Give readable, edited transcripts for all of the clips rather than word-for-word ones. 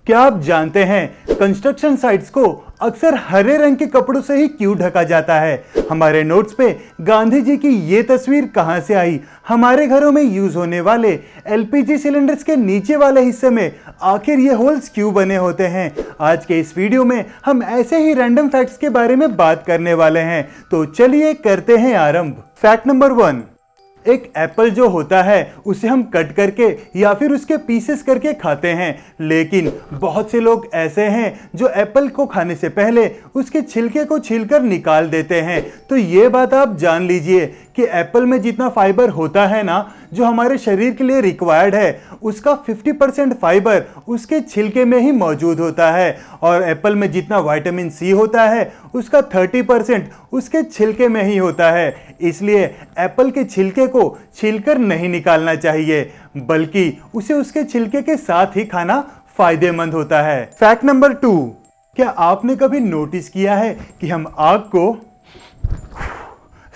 क्या आप जानते हैं कंस्ट्रक्शन साइट्स को अक्सर हरे रंग के कपड़ों से ही क्यों ढका जाता है? हमारे नोट्स पे गांधी जी की ये तस्वीर कहां से आई? हमारे घरों में यूज होने वाले एलपीजी सिलेंडर्स के नीचे वाले हिस्से में आखिर ये होल्स क्यों बने होते हैं? आज के इस वीडियो में हम ऐसे ही रैंडम फैक्ट्स के बारे में बात करने वाले हैं, तो चलिए करते हैं आरंभ। फैक्ट नंबर 1, एक एप्पल जो होता है उसे हम कट करके या फिर उसके पीसेस करके खाते हैं, लेकिन बहुत से लोग ऐसे हैं जो एप्पल को खाने से पहले उसके छिलके को छीलकर निकाल देते हैं। तो ये बात आप जान लीजिए कि एप्पल में जितना फाइबर होता है ना, जो हमारे शरीर के लिए रिक्वायर्ड है, उसका 50% फाइबर उसके छिलके में ही मौजूद होता है, और एप्पल में जितना विटामिन सी होता है उसका 30% उसके छिलके में ही होता है। इसलिए एप्पल के छिलके को छीलकर नहीं निकालना चाहिए, बल्कि उसे उसके छिलके के साथ ही खाना फायदेमंद होता है। फैक्ट नंबर 2, क्या आपने कभी नोटिस किया है कि हम आग को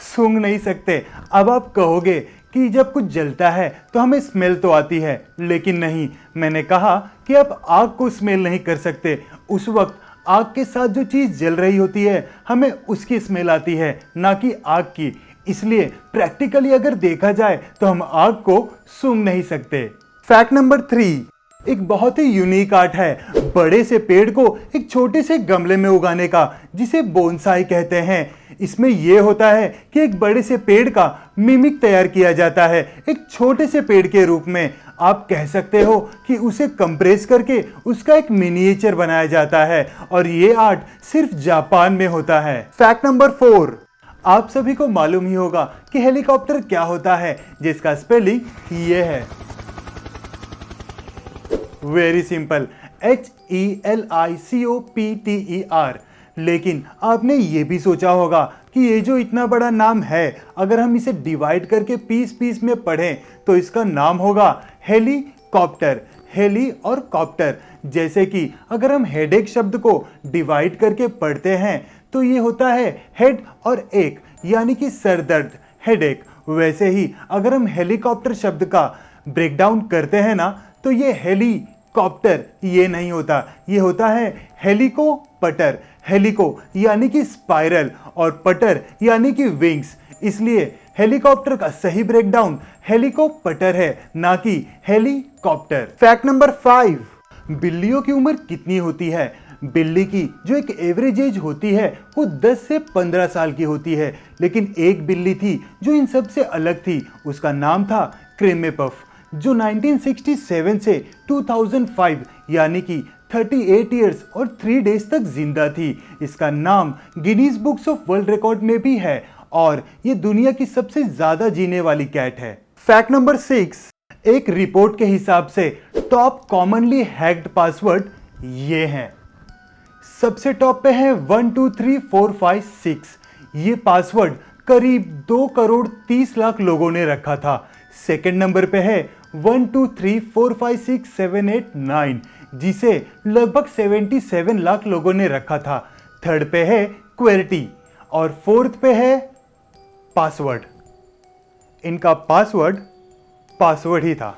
सूंघ नहीं सकते? अब आप कहोगे कि जब कुछ जलता है तो हमें स्मेल तो आती है, लेकिन नहीं, मैंने कहा कि आप आग को स्मेल नहीं कर सकते। उस वक्त आग के साथ जो चीज़ जल रही होती है हमें उसकी स्मेल आती है, ना कि आग की। इसलिए प्रैक्टिकली अगर देखा जाए तो हम आग को सूंघ नहीं सकते। फैक्ट नंबर 3, एक बहुत ही यूनिक आर्ट है बड़े से पेड़ को एक छोटे से गमले में उगाने का, जिसे बोनसाई कहते हैं। इसमें यह होता है कि एक बड़े से पेड़ का मिमिक तैयार किया जाता है एक छोटे से पेड़ के रूप में। आप कह सकते हो कि उसे कंप्रेस करके उसका एक मिनिएचर बनाया जाता है, और ये आर्ट सिर्फ जापान में होता है। फैक्ट नंबर 4, आप सभी को मालूम ही होगा कि हेलीकॉप्टर क्या होता है, जिसका स्पेलिंग ये है, वेरी सिंपल, HELICOPTER। लेकिन आपने ये भी सोचा होगा कि ये जो इतना बड़ा नाम है, अगर हम इसे डिवाइड करके पीस पीस में पढ़ें तो इसका नाम होगा हेलीकॉप्टर। हेली और कॉप्टर, जैसे कि अगर हम हेडेक शब्द को डिवाइड करके पढ़ते हैं तो ये होता है हेड और एक, यानी कि सर दर्द, हेडेक। वैसे ही अगर हम हेलीकॉप्टर शब्द का ब्रेकडाउन करते हैं ना, तो ये हेलीकॉप्टर ये नहीं होता, ये होता है हेलिकोपटर। हेलिको यानी कि स्पाइरल और पटर यानी कि विंग्स, इसलिए हेलीकॉप्टर का सही ब्रेकडाउन हेलिकोपटर है, ना कि हेलीकॉप्टर। फैक्ट नंबर 5, बिल्लियों की उम्र कितनी होती है? बिल्ली की जो एक एवरेज एज होती है वो 10 से 15 साल की होती है, लेकिन एक बिल्ली थी जो इन सब से अलग थी। उसका नाम था क्रेमे पफ, जो 1967 से 2005 यानी कि 38 इयर्स और 3 डेज तक जिंदा थी। इसका नाम Guinness books of world record में भी है, और ये दुनिया की सबसे ज्यादा जीने वाली कैट है। फैक्ट नंबर 6, एक रिपोर्ट के हिसाब से टॉप कॉमनली हैक्ड पासवर्ड ये हैं। सबसे टॉप पे है 123456। ये पासवर्ड करीब 2 करोड़ 30 लाख लोगों ने रखा था। सेकंड नंबर पे है 12345678 जिसे लगभग 77 लाख लोगों ने रखा था। थर्ड पे है क्वेरिटी, और फोर्थ पे है पासवर्ड। इनका पासवर्ड ही था।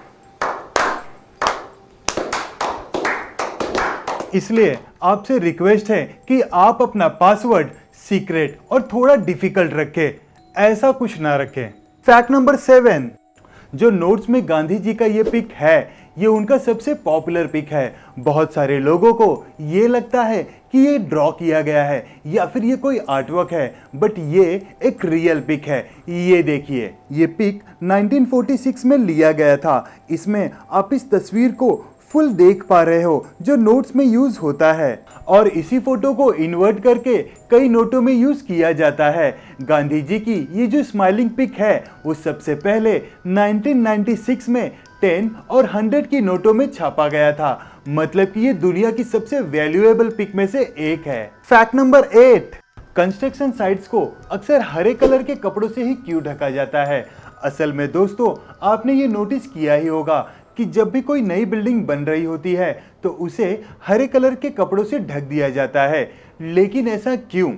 इसलिए आपसे रिक्वेस्ट है कि आप अपना पासवर्ड सीक्रेट और थोड़ा डिफिकल्ट रखें, ऐसा कुछ ना रखें। फैक्ट नंबर 7, जो नोट्स में गांधी जी का ये पिक है, ये उनका सबसे पॉपुलर पिक है। बहुत सारे लोगों को ये लगता है कि ये ड्रॉ किया गया है या फिर ये कोई आर्टवर्क है, बट ये एक रियल पिक है। ये देखिए, ये पिक 1946 में लिया गया था। इसमें आप इस तस्वीर को फुल देख पा रहे हो जो नोट्स में यूज होता है, और इसी फोटो को इन्वर्ट करके कई नोटों में यूज किया जाता है। गांधी जी की ये जो स्माइलिंग पिक है वो सबसे पहले 1996 में 10 और 100 की नोटों में छापा गया था, मतलब कि ये दुनिया की सबसे वैल्यूएबल पिक में से एक है। फैक्ट नंबर 8, कंस्ट्रक्शन साइट्स को अक्सर हरे कलर के कपड़ों से ही क्यों ढका जाता है? असल में दोस्तों, आपने ये नोटिस किया ही होगा कि जब भी कोई नई बिल्डिंग बन रही होती है तो उसे हरे कलर के कपड़ों से ढक दिया जाता है। लेकिन ऐसा क्यों?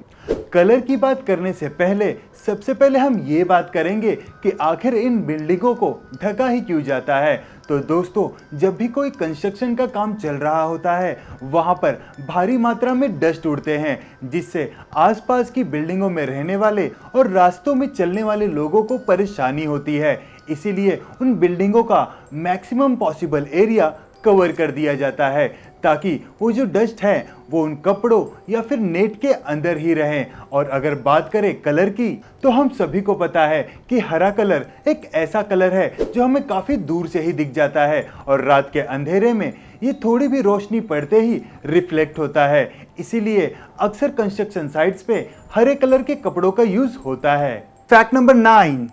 कलर की बात करने से पहले सबसे पहले हम ये बात करेंगे कि आखिर इन बिल्डिंगों को ढका ही क्यों जाता है। तो दोस्तों, जब भी कोई कंस्ट्रक्शन का काम चल रहा होता है वहाँ पर भारी मात्रा में डस्ट उड़ते हैं, जिससे आसपास की बिल्डिंगों में रहने वाले और रास्तों में चलने वाले लोगों को परेशानी होती है। इसीलिए उन बिल्डिंगों का मैक्सिमम पॉसिबल एरिया कवर कर दिया जाता है ताकि वो जो डस्ट है वो उन कपड़ों या फिर नेट के अंदर ही रहे। और अगर बात करें कलर की, तो हम सभी को पता है कि हरा कलर एक ऐसा कलर है जो हमें काफ़ी दूर से ही दिख जाता है और रात के अंधेरे में ये थोड़ी भी रोशनी पड़ते ही रिफ्लेक्ट होता है। इसीलिए अक्सर कंस्ट्रक्शन साइट्स पे हरे कलर के कपड़ों का यूज होता है। फैक्ट नंबर 9,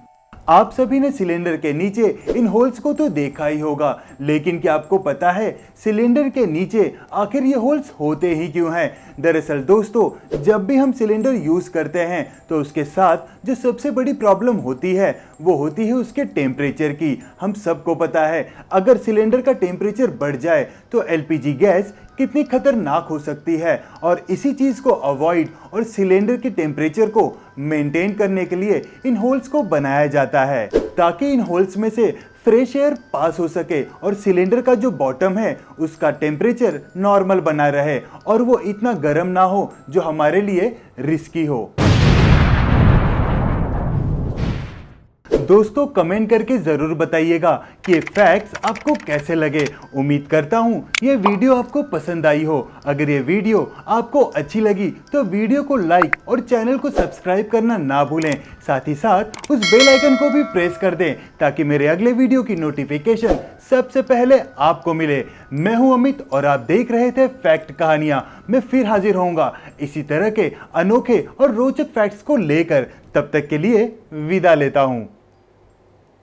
आप सभी ने सिलेंडर के नीचे इन होल्स को तो देखा ही होगा, लेकिन क्या आपको पता है सिलेंडर के नीचे आखिर ये होल्स होते ही क्यों हैं? दरअसल दोस्तों, जब भी हम सिलेंडर यूज करते हैं तो उसके साथ जो सबसे बड़ी प्रॉब्लम होती है वो होती है उसके टेम्परेचर की। हम सबको पता है अगर सिलेंडर का टेम्परेचर बढ़ जाए तो एलपीजी गैस कितनी खतरनाक हो सकती है। और इसी चीज़ को अवॉइड और सिलेंडर के टेम्परेचर को मेंटेन करने के लिए इन होल्स को बनाया जाता है ताकि इन होल्स में से फ्रेश एयर पास हो सके और सिलेंडर का जो बॉटम है उसका टेम्परेचर नॉर्मल बना रहे और वो इतना गर्म ना हो जो हमारे लिए रिस्की हो। दोस्तों, कमेंट करके ज़रूर बताइएगा कि ये फैक्ट्स आपको कैसे लगे। उम्मीद करता हूँ ये वीडियो आपको पसंद आई हो। अगर ये वीडियो आपको अच्छी लगी तो वीडियो को लाइक और चैनल को सब्सक्राइब करना ना भूलें। साथ ही साथ उस बेल आइकन को भी प्रेस कर दें ताकि मेरे अगले वीडियो की नोटिफिकेशन सबसे पहले आपको मिले। मैं हूं अमित और आप देख रहे थे फैक्ट कहानियां। मैं फिर हाजिर होऊंगा इसी तरह के अनोखे और रोचक फैक्ट्स को लेकर। तब तक के लिए विदा लेता हूं।